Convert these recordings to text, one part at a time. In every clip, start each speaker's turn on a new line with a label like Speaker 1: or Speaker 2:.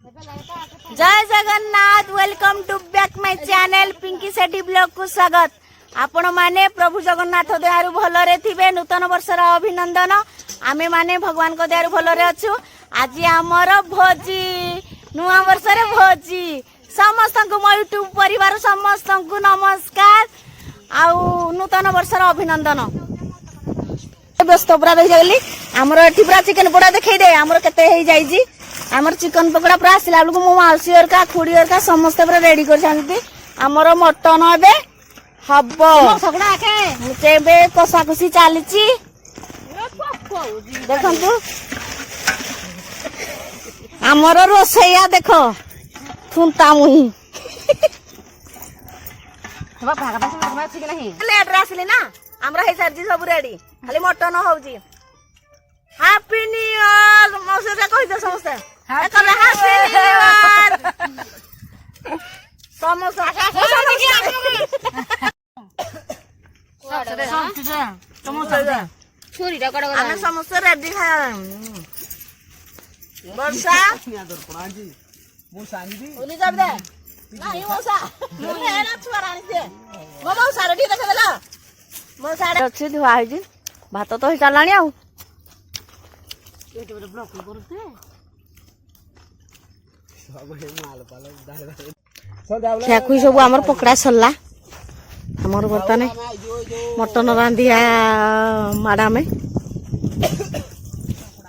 Speaker 1: जय Jagannath welcome to back my channel Pinky Sethi blog को स्वागत। आपण माने प्रभु जगन्नाथ दयारु भलरे थिबे। नूतन वर्षर अभिनंदन। आमे माने भगवान को दयारु भलरे अछु। आज आमर भोजी नुआ वर्षर भोजी समस्त को मो यूट्यूब परिवार समस्त को नमस्कार आउ नूतन वर्षर अभिनंदन। व्यस्त पूरा रही जाइली आमर एठी पूरा चिकन पकोड़ा देखै दे आमर केते हे जाइजी। आमर चिकन पकोड़ा पूरा आसला बेलू मो माउसी का खुड़ी का समस्त पूरा रेडी कर आमर मटन एबे हबो एबे कषा कषी चली देखु आमर रोसैया देख थुंता मुही लेट आसली ना आमर हे सारी सब रेडी खाली मटन होउजी। हैप्पी न्यू ईयर मौसी कहि दे समस्त हैप्पी न्यू ईयर समस्त आमे समस्त रेडी वर्षा ओली जब दे नाही मौसा मुने ना छुआरानी दे मो मौसा रेडी देख देला मौसा अछि धुआ होई भात तो हो चलानी आउ ख्याखुई सब आमर पकड़ा सरला आमर बर्तन मटन रांधिया माडा में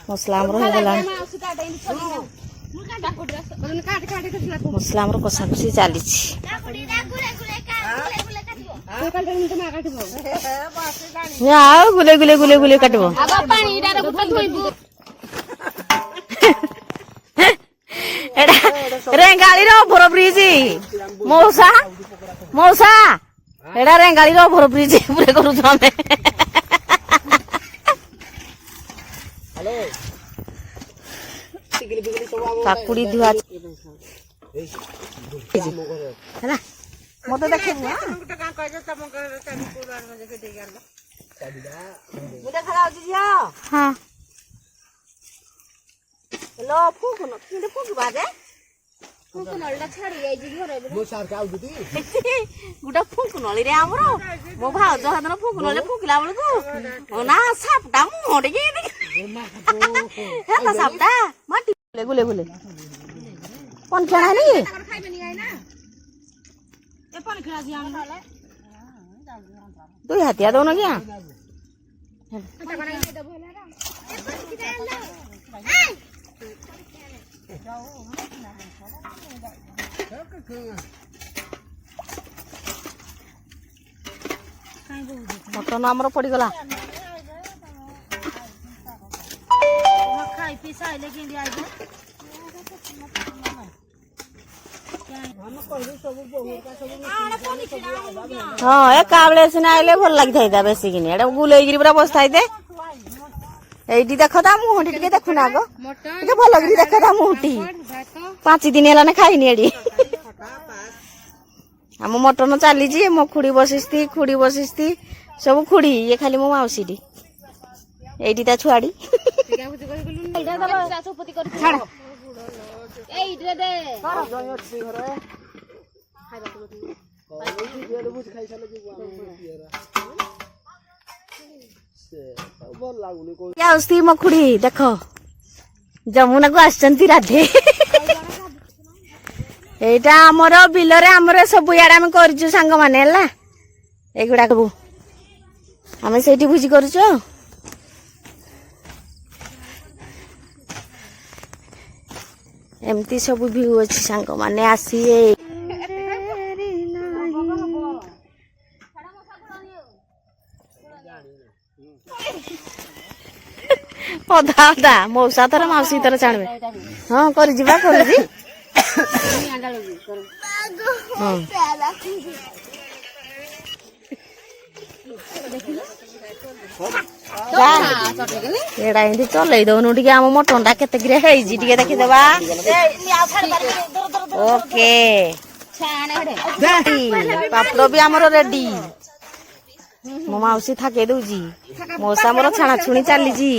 Speaker 1: मसला आमर हो गला मसला आमर कषा कषी चली गुले गुले गुले गुले काटबो रेंगाली ओभर ब्रिज मौसा मौसा एडा रेंगाली ओभर ब्रिज पूरे करू हमें काकुड़ी धुआ है मत देखे हाँ लो फूक न किने फूक बाजे फूक नळडा छाडी जाई जी घरे मो सार का आउदी गुडा फूक नळी रे हमरो मो भाउ जो हदन फूक नळे फूकला बळकू ओ ना सापटा मोडे गे हेला सापटा माटी गुले गुले कोन खेळा नी ए पण खेळा जी आम दुई हातिया दो न क्या मटन आमर पड़गला हाँ ए काबले सिना आइले भल लागि था बेसी किनी एडा गुलेगिरी पूरा बस थाइते एडी देख ता मुहटी टिके देखु ना गो टिके भल लागि देख ता मुहटी 5 दिन हेला ना खाइनी एडी हम मटन चली जी मो खुड़ी बसिस्ती सब खुड़ी ये खाली मो माउसीडी एडी ता छुआडी मो खुड़ी देख जमुना को आसचंती राधे एटा हमर बिलरे हमर सब याडा हम करजु संग माने हला एगुडा को हमें सेठी बुझी करजु एमती सब व्यू अछि संग माने आसीए पदा दा मौसा तर माउसी तर चाणबे हां कर जिबा कर जी एडा इंदी चलै दउनु टिके आम मटनटा केते गिरे हेइजी टिके देखि देबा ओके पापड़ भी आमर रेडी मो माउसी थाके दउजी मौसा मोर छाणा छुणी चली जी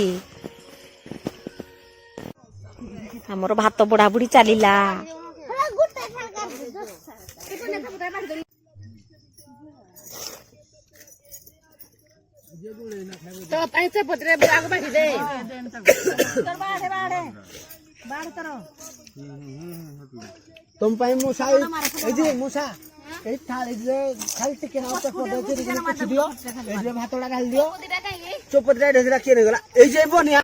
Speaker 1: ଆମର ଭାତ ବଢା ବୁଢି ଚାଲିଲା।
Speaker 2: तो पैसे पत्रे आग बाकी दे
Speaker 3: तुम पाई मूसा ए जे मूसा ए थाली जे खाली टिके ना पे पड़े जे कुछ दियो ए जे भातोड़ा डाल दियो चोपतरा ढेसरा के गला ए जे बनिया